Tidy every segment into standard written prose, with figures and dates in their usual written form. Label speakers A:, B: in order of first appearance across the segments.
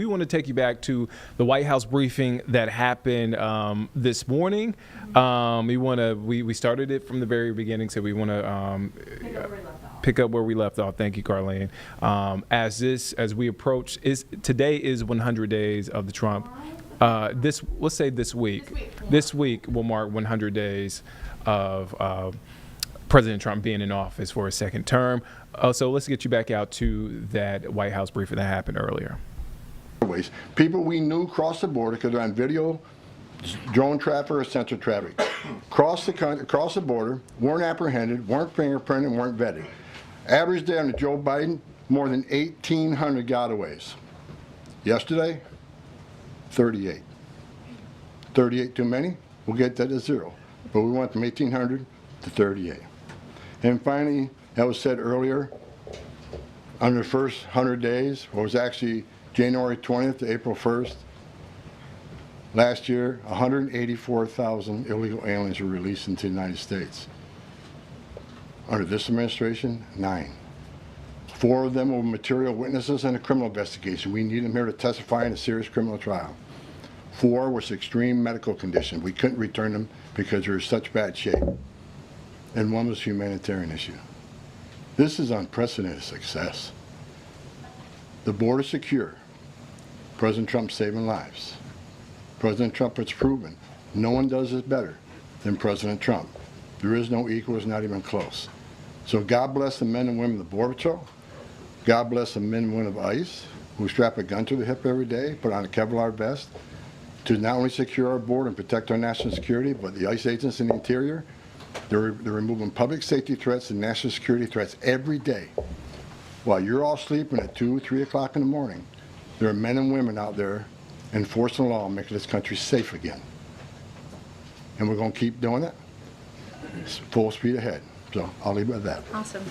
A: We want to take you back to the White House briefing that happened this morning. We started it from the very beginning, so we want to pick up where we left off. Thank you, Carlene. As we approach, today is 100 days of the Trump. Let's say this week. This week will mark 100 days of President Trump being in office for a second term. So let's get you back out to that White House briefing that happened earlier.
B: People we knew crossed the border because they're on video, drone traffic or sensor traffic. Crossed the border, weren't apprehended, weren't fingerprinted, weren't vetted. Average day under Joe Biden, more than 1,800 gotaways. Yesterday, 38. 38 too many? We'll get that to 0. But we went from 1,800 to 38. And finally, that was said earlier, under the first 100 days, or it was actually January 20th to April 1st, last year, 184,000 illegal aliens were released into the United States. Under this administration, 9. 4 of them were material witnesses in a criminal investigation. We need them here to testify in a serious criminal trial. 4 was extreme medical condition. We couldn't return them because they were in such bad shape. And 1 was a humanitarian issue. This is unprecedented success. The border secure. President Trump saving lives. President Trump has proven no one does it better than President Trump. There is no equal, it's not even close. So God bless the men and women of the Border Patrol. God bless the men and women of ICE who strap a gun to their hip every day, put on a Kevlar vest to not only secure our border and protect our national security, but the ICE agents in the interior, they're removing public safety threats and national security threats every day. While you're all sleeping at 2, 3 o'clock in the morning, there are men and women out there enforcing the law, making this country safe again. And we're going to keep doing it. It's full speed ahead. So I'll leave it at that.
C: Awesome.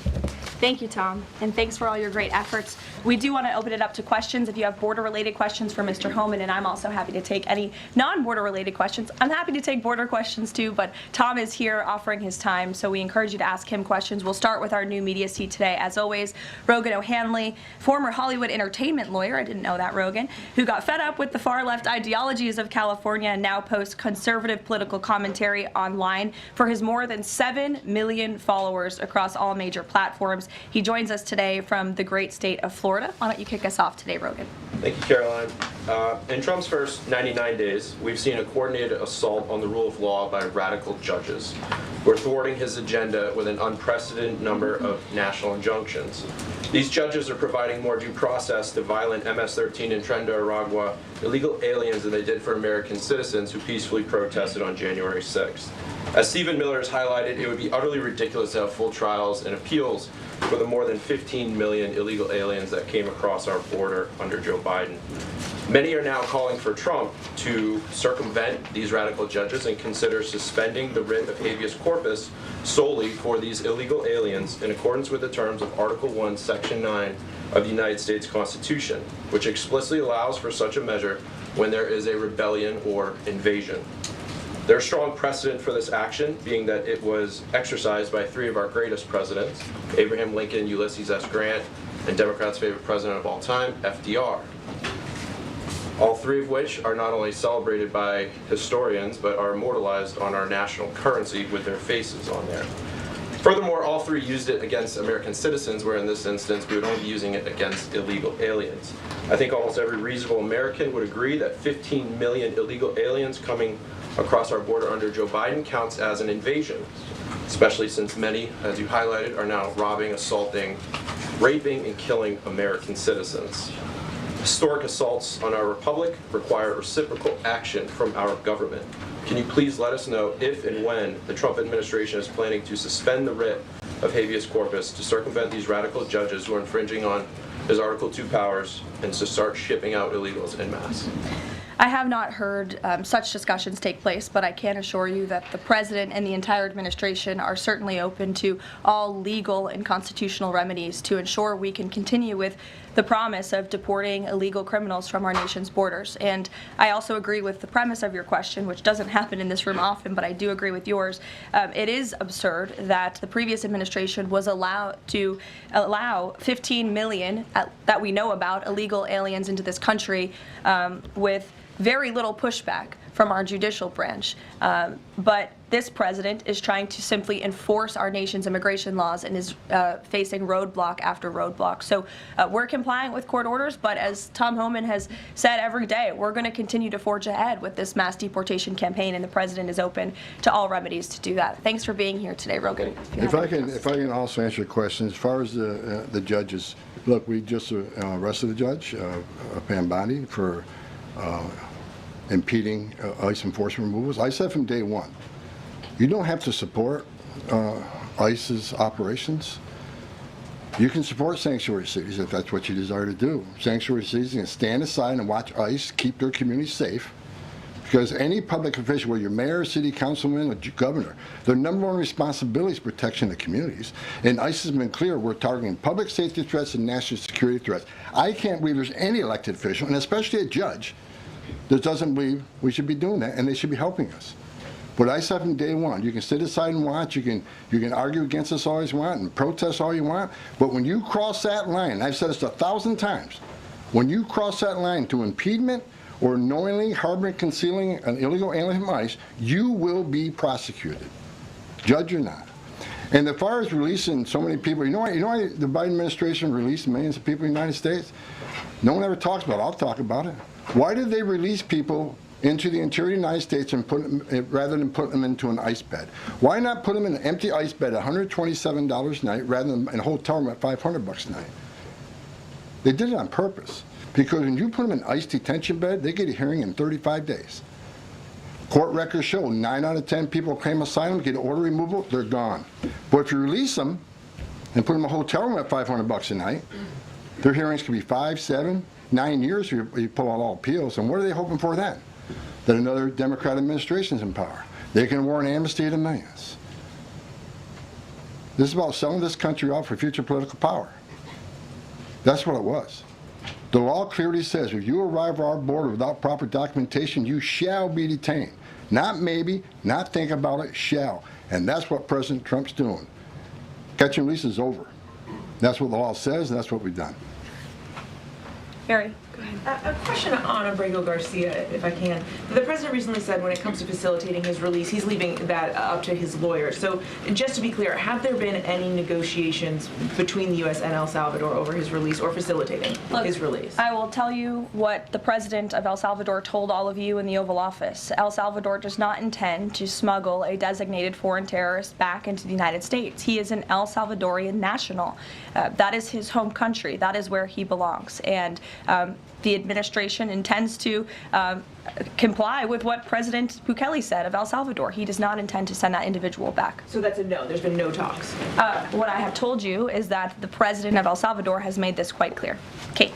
C: Thank you, Tom, and thanks for all your great efforts. We do want to open it up to questions. If you have border-related questions for Mr. Homan, and I'm also happy to take any non-border-related questions. I'm happy to take border questions too, but Tom is here offering his time, so we encourage you to ask him questions. We'll start with our new media seat today. As always, Rogan O'Hanley, former Hollywood entertainment lawyer, I didn't know that, Rogan, who got fed up with the far-left ideologies of California and now posts conservative political commentary online for his more than 7 million followers across all major platforms. He joins us today from the great state of Florida. Why don't you kick us off today, Rogan?
D: Thank you, Caroline. In Trump's first 99 days, we've seen a coordinated assault on the rule of law by radical judges. We're thwarting his agenda with an unprecedented number of national injunctions. These judges are providing more due process to violent MS-13 and Tren de Aragua illegal aliens than they did for American citizens who peacefully protested on January 6th. As Stephen Miller has highlighted, it would be utterly ridiculous to have full trials and appeals for the more than 15 million illegal aliens that came across our border under Joe Biden. Many are now calling for Trump to circumvent these radical judges and consider suspending the writ of habeas corpus solely for these illegal aliens in accordance with the terms of Article 1, Section 9 of the United States Constitution, which explicitly allows for such a measure when there is a rebellion or invasion. There's strong precedent for this action, being that it was exercised by 3 of our greatest presidents, Abraham Lincoln, Ulysses S. Grant, and Democrats' favorite president of all time, FDR. All 3 of which are not only celebrated by historians, but are immortalized on our national currency with their faces on there. Furthermore, all 3 used it against American citizens, where in this instance we would only be using it against illegal aliens. I think almost every reasonable American would agree that 15 million illegal aliens coming across our border under Joe Biden counts as an invasion, especially since many, as you highlighted, are now robbing, assaulting, raping, and killing American citizens. Historic assaults on our republic require reciprocal action from our government. Can you please let us know if and when the Trump administration is planning to suspend the writ of habeas corpus to circumvent these radical judges who are infringing on his Article 2 powers and to start shipping out illegals en masse?
C: I have not heard such discussions take place, but I can assure you that the President and the entire administration are certainly open to all legal and constitutional remedies to ensure we can continue with the promise of deporting illegal criminals from our nation's borders. And I also agree with the premise of your question, which doesn't happen in this room often, but I do agree with yours. It is absurd that the previous administration was allowed to allow 15 million that we know about illegal illegal aliens into this country with very little pushback from our judicial branch. But this president is trying to simply enforce our nation's immigration laws and is facing roadblock after roadblock. So we're complying with court orders, but as Tom Homan has said every day, we're going to continue to forge ahead with this mass deportation campaign, and the president is open to all remedies to do that. Thanks for being here today, Rogan.
B: If I can also answer your question, as far as the judges, look, we just arrested a judge, Pambani, for impeding ICE enforcement removals. I said from day one, you don't have to support ICE's operations. You can support sanctuary cities if that's what you desire to do. Sanctuary cities can stand aside and watch ICE keep their communities safe, because any public official, whether you're mayor, city councilman, or governor, their number one responsibility is protection of communities. And ICE has been clear, we're targeting public safety threats and national security threats. I can't believe there's any elected official, and especially a judge, that doesn't believe we should be doing that, and they should be helping us. But I said from day one, you can sit aside and watch, you can argue against us all you want and protest all you want, but when you cross that line, and I've said this 1,000 times, when you cross that line to impediment or knowingly harboring, concealing an illegal alien from ICE, you will be prosecuted, judge or not. And as far as releasing so many people, you know why the Biden administration released millions of people in the United States? No one ever talks about it. I'll talk about it. Why did they release people into the interior of the United States and put them, rather than put them into an ice bed? Why not put them in an empty ice bed at $127 a night rather than in a hotel room at $500 a night? They did it on purpose, because when you put them in an ice detention bed, they get a hearing in 35 days. Court records show 9 out of 10 people claim asylum, get order removal, they're gone. But if you release them and put them in a hotel room at $500 a night, their hearings can be 5, 7, 9 years if you pull out all appeals. And what are they hoping for then? That another Democrat administration is in power. They can award an amnesty to millions. This is about selling this country off for future political power. That's what it was. The law clearly says if you arrive at our border without proper documentation, you shall be detained. Not maybe, not think about it, shall. And that's what President Trump's doing. Catch and release is over. That's what the law says, and that's what we've done.
C: Barry.
E: A question on Abrego Garcia, if I can. The president recently said when it comes to facilitating his release, he's leaving that up to his lawyer. So just to be clear, have there been any negotiations between the U.S. and El Salvador over his release or facilitating his release?
C: I will tell you what the president of El Salvador told all of you in the Oval Office. El Salvador does not intend to smuggle a designated foreign terrorist back into the United States. He is an El Salvadorian national. That is his home country. That is where he belongs. And the administration intends to comply with what President Bukele said of El Salvador. He does not intend to send that individual back.
E: So that's a no. There's been no talks.
C: What I have told you is that the president of El Salvador has made this quite clear. Kate.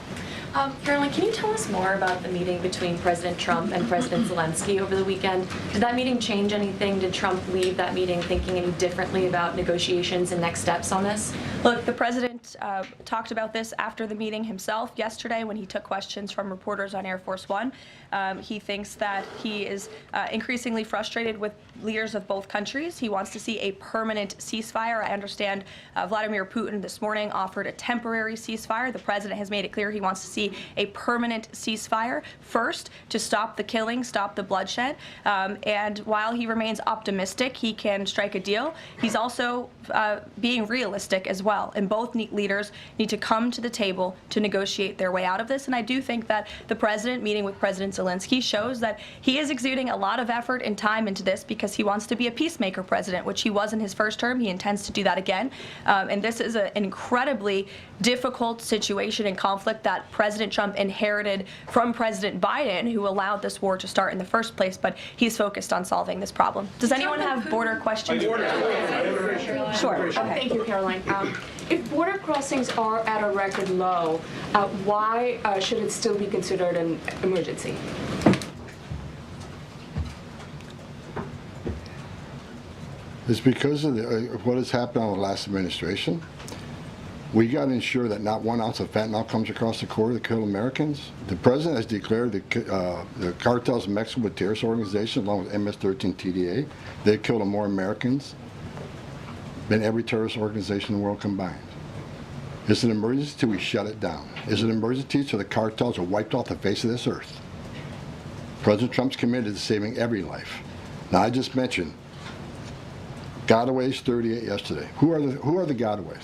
F: Caroline, can you tell us more about the meeting between President Trump and President Zelensky over the weekend? Did that meeting change anything? Did Trump leave that meeting thinking any differently about negotiations and next steps on this?
C: Look, the president talked about this after the meeting himself yesterday when he took questions from reporters on Air Force One. He thinks that he is increasingly frustrated with leaders of both countries. He wants to see a permanent ceasefire. I understand Vladimir Putin this morning offered a temporary ceasefire. The president has made it clear he wants to see a permanent ceasefire first to stop the killing, stop the bloodshed. And while he remains optimistic he can strike a deal, he's also being realistic as well. And both leaders need to come to the table to negotiate their way out of this. And I do think that the president meeting with President Zelensky shows that he is exuding a lot of effort and time into this because he wants to be a peacemaker president, which he was in his first term. He intends to do that again. And this is an incredibly difficult situation and conflict that President Trump inherited from President Biden, who allowed this war to start in the first place, but he's focused on solving this problem. Does anyone have border questions? Sure. Okay.
G: Thank you, Caroline. If border crossings are at a record low, why should it still be considered an emergency?
B: It's because of what has happened on the last administration. We got to ensure that not 1 ounce of fentanyl comes across the border to kill Americans. The president has declared the cartels in Mexico a terrorist organization along with MS-13 TDA. They've killed more Americans than every terrorist organization in the world combined. Is it an emergency till we shut it down? Is it an emergency so the cartels are wiped off the face of this earth? President Trump's committed to saving every life. Now, I just mentioned gotaways 38 yesterday. Who are the gotaways?